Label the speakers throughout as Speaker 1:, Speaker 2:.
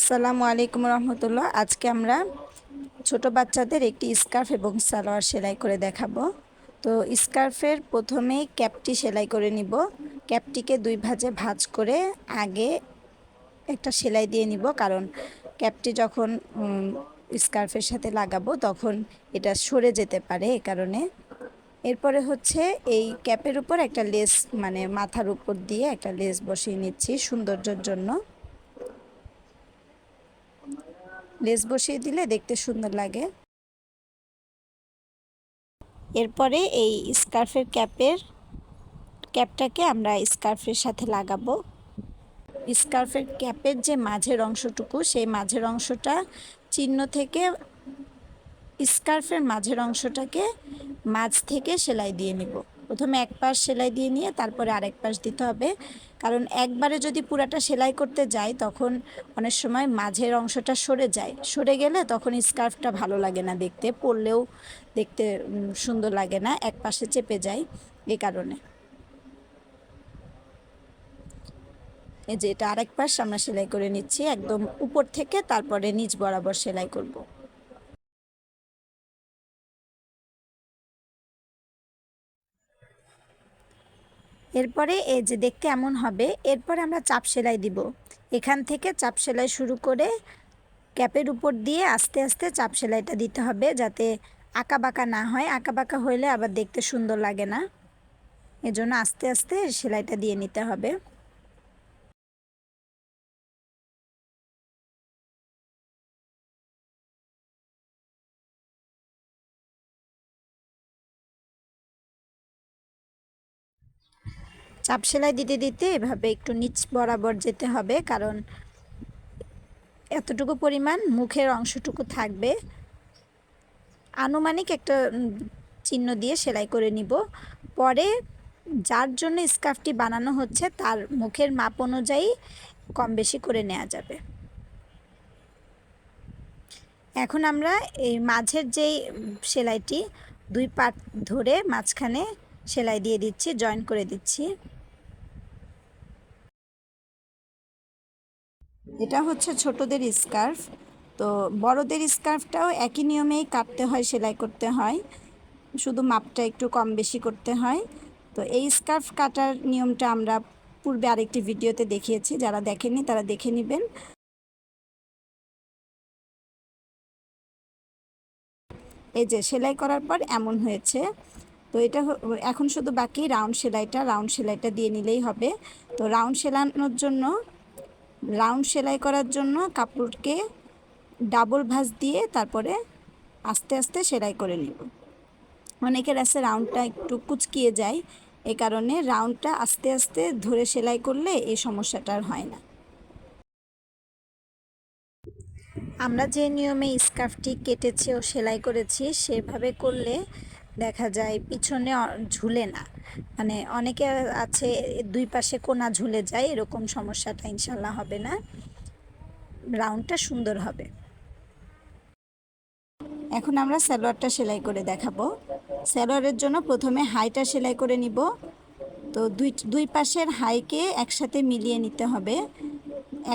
Speaker 1: আসসালামু আলাইকুম রহমতুল্লাহ। আজকে আমরা ছোট বাচ্চাদের একটি স্কার্ফ এবং সালোয়ার সেলাই করে দেখাবো। তো স্কার্ফের প্রথমেই ক্যাপটি সেলাই করে নিব। ক্যাপটিকে দুই ভাঁজে ভাঁজ করে আগে একটা সেলাই দিয়ে নিব, কারণ ক্যাপটি যখন স্কার্ফের সাথে লাগাবো তখন এটা সরে যেতে পারে, এ কারণে। এরপরে হচ্ছে এই ক্যাপের উপর একটা লেস, মানে মাথার উপর দিয়ে একটা লেস বসিয়ে নিচ্ছি সৌন্দর্যের জন্য। লেস বসিয়ে দিলে দেখতে সুন্দর লাগে। এরপরে এই স্কার্ফের ক্যাপটাকে আমরা স্কার্ফের সাথে লাগাবো। স্কার্ফের ক্যাপের যে মাঝের অংশটুকু, সেই মাঝের অংশটা চিহ্ন থেকে স্কার্ফের মাঝের অংশটাকে মাঝ থেকে সেলাই দিয়ে নিব। প্রথমে এক পাশ সেলাই দিয়ে নিয়ে তারপরে আরেক পাশ দিতে হবে, কারণ একবারে যদি পুরাটা সেলাই করতে যাই তখন অনেক সময় মাঝের অংশটা সরে যায়। সরে গেলে তখন স্কার্ফটা ভালো লাগে না দেখতে, পরলেও দেখতে সুন্দর লাগে না, এক পাশে চেপে যায়। এই কারণে এই যে এটা আরেক পাশ আমরা সেলাই করে নিচ্ছি, একদম উপর থেকে তারপরে নিচ বরাবর সেলাই করব। এরপরে এই যে দেখতে এমন হবে। এরপরে আমরা চাপ সেলাই দিব। এখান থেকে চাপ সেলাই শুরু করে ক্যাপের উপর দিয়ে আস্তে আস্তে চাপ সেলাইটা দিতে হবে, যাতে আঁকা বাঁকা না হয়। আঁকা বাঁকা হইলে আবার দেখতে সুন্দর লাগে না, এজন্য আস্তে আস্তে সেলাইটা দিয়ে নিতে হবে। চাপ সেলাই দিতে দিতে এভাবে একটু নিচ বরাবর যেতে হবে, কারণ এতটুকু পরিমাণ মুখের অংশটুকু থাকবে। আনুমানিক একটা চিহ্ন দিয়ে সেলাই করে নিব। পরে যার জন্য স্কার্ফটি বানানো হচ্ছে তার মুখের মাপ অনুযায়ী কম বেশি করে নেওয়া যাবে। এখন আমরা এই মাঝের যেই সেলাইটি, দুই পাট ধরে মাঝখানে সেলাই দিয়ে দিচ্ছি, জয়েন করে দিচ্ছি। এটা হচ্ছে ছোটদের স্কার্ফ। তো বড়দের স্কার্ফটাও একই নিয়মেই কাটতে হয়, সেলাই করতে হয়, শুধু মাপটা একটু কম বেশি করতে হয়। তো এই স্কার্ফ কাটার নিয়মটা আমরা পূর্বে আরেকটি ভিডিওতে দেখিয়েছি, যারা দেখেননি তারা দেখে নেবেন। এই যে সেলাই করার পর এমন হয়েছে। তো এটা এখন শুধু বাকি রাউন্ড সেলাইটা দিয়ে নিলেই হবে। তো রাউন্ড সেলাই করার জন্য কাপড়কে ডাবল ভাঁজ দিয়ে তারপরে আস্তে আস্তে সেলাই করে নিব। অনেকের আছে রাউন্ডটা একটু কুচকিয়ে যায়, এই কারণে রাউন্ডটা আস্তে আস্তে ধরে সেলাই করলে এই সমস্যাটা আর হয় না। আমরা যে নিয়মে স্কার্ফটি কেটেছি ও সেলাই করেছি সেভাবে করলে দেখা যায় পিছনে ঝুলে না, মানে অনেকে আছে দুই পাশে কোনা ঝুলে যায়, এরকম সমস্যাটা ইনশাল্লাহ হবে না, রাউন্ডটা সুন্দর হবে। এখন আমরা সালোয়ারটা সেলাই করে দেখাবো। সালোয়ারের জন্য প্রথমে হাইটা সেলাই করে নিব। তো দুই পাশের হাইকে একসাথে মিলিয়ে নিতে হবে।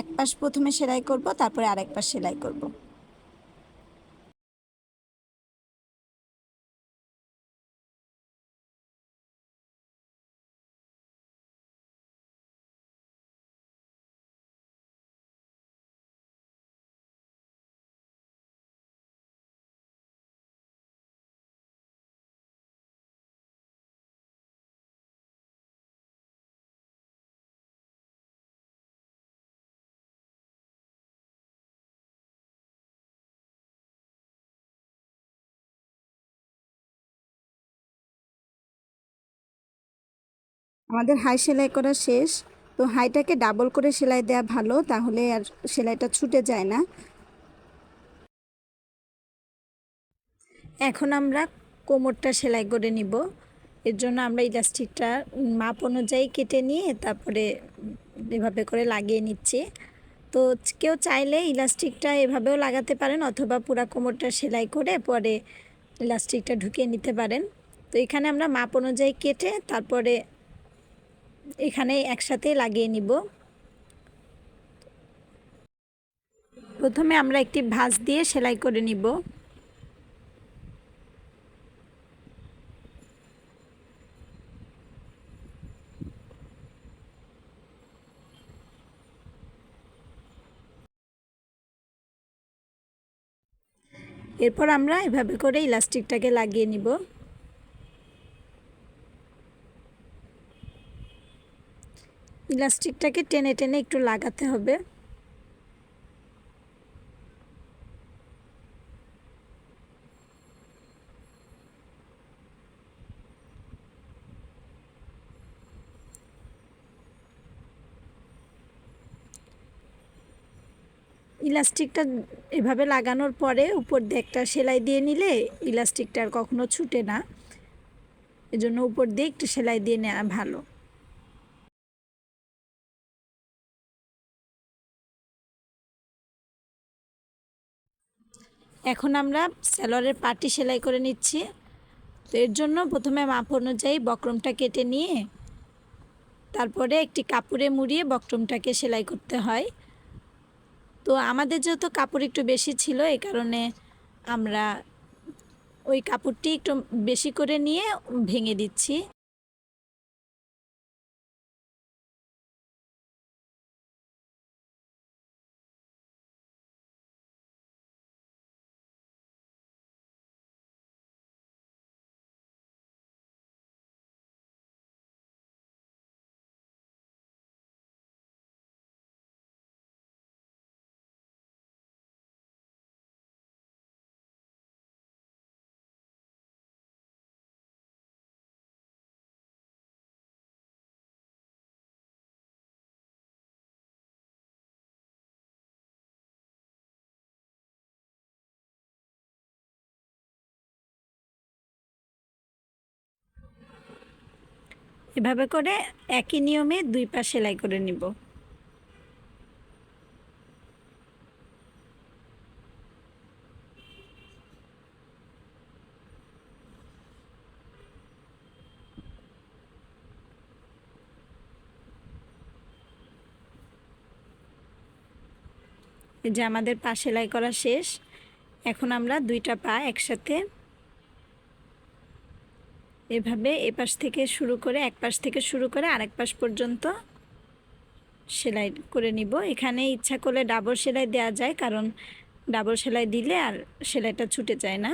Speaker 1: এক পাশ প্রথমে সেলাই করব, তারপরে আরেক পাশ সেলাই করব। আমাদের হাই সেলাই করা শেষ। তো হাইটাকে ডাবল করে সেলাই দেওয়া ভালো, তাহলে আর সেলাইটা ছুটে যায় না। এখন আমরা কোমরটা সেলাই করে নিব। এর জন্য আমরা ইলাস্টিকটা মাপ অনুযায়ী কেটে নিয়ে তারপরে এভাবে করে লাগিয়ে নিচ্ছি। তো কেউ চাইলে ইলাস্টিকটা এভাবেও লাগাতে পারেন, অথবা পুরা কোমরটা সেলাই করে পরে ইলাস্টিকটা ঢুকিয়ে নিতে পারেন। তো এখানে আমরা মাপ অনুযায়ী কেটে তারপরে এখানে একসাথে লাগিয়ে নিব। প্রথমে আমরা একটি ভাঁজ দিয়ে সেলাই করে নিব। এরপর আমরা এভাবে করে ইলাস্টিকটাকে লাগিয়ে নিব। ইলাস্টিকটাকে টেনে টেনে একটু লাগাতে হবে। ইলাস্টিকটা এভাবে লাগানোর পরে উপর দিয়ে একটা সেলাই দিয়ে নিলে ইলাস্টিকটা আর কখনো ছুটে না, এজন্য উপর দিয়ে একটু সেলাই দিয়ে নেওয়া ভালো। এখন আমরা সালোয়ারের পাটি সেলাই করে নিচ্ছি। তো এর জন্য প্রথমে মাপ অনুযায়ী বক্রমটা কেটে নিয়ে তারপরে একটি কাপড়ে মুড়িয়ে বক্রমটাকে সেলাই করতে হয়। তো আমাদের যেহেতু কাপড় একটু বেশি ছিল, এই কারণে আমরা ওই কাপড়টি একটু বেশি করে নিয়ে ভেঙে দিচ্ছি। এভাবে করে একই নিয়মে দুই পাশ সেলাই করে নিব। এই যে আমাদের পা সেলাই করা শেষ। এখন আমরা দুইটা পা একসাথে এভাবে এপাশ থেকে শুরু করে এক পাশ থেকে শুরু করে আরেক পাশ পর্যন্ত সেলাই করে নিব। এখানে ইচ্ছা করলে ডাবল সেলাই দেওয়া যায়, কারণ ডাবল সেলাই দিলে আর সেলাইটা ছুটে যায় না।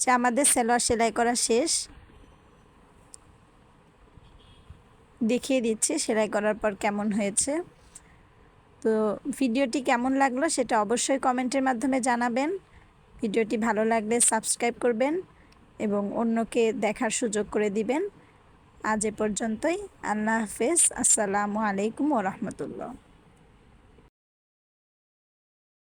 Speaker 1: যে আমাদের সালোয়ার সেলাই করা শেষ। দেখিয়ে দিচ্ছি সেলাই করার পর কেমন হয়েছে। তো ভিডিওটি কেমন লাগলো সেটা অবশ্যই কমেন্টের মাধ্যমে জানাবেন। ভিডিওটি ভালো লাগলে সাবস্ক্রাইব করবেন এবং অন্যকে দেখার সুযোগ করে দিবেন। আজ এ পর্যন্তই। আল্লাহ হাফেজ। আসসালামু আলাইকুম ওয়া রাহমাতুল্লাহ।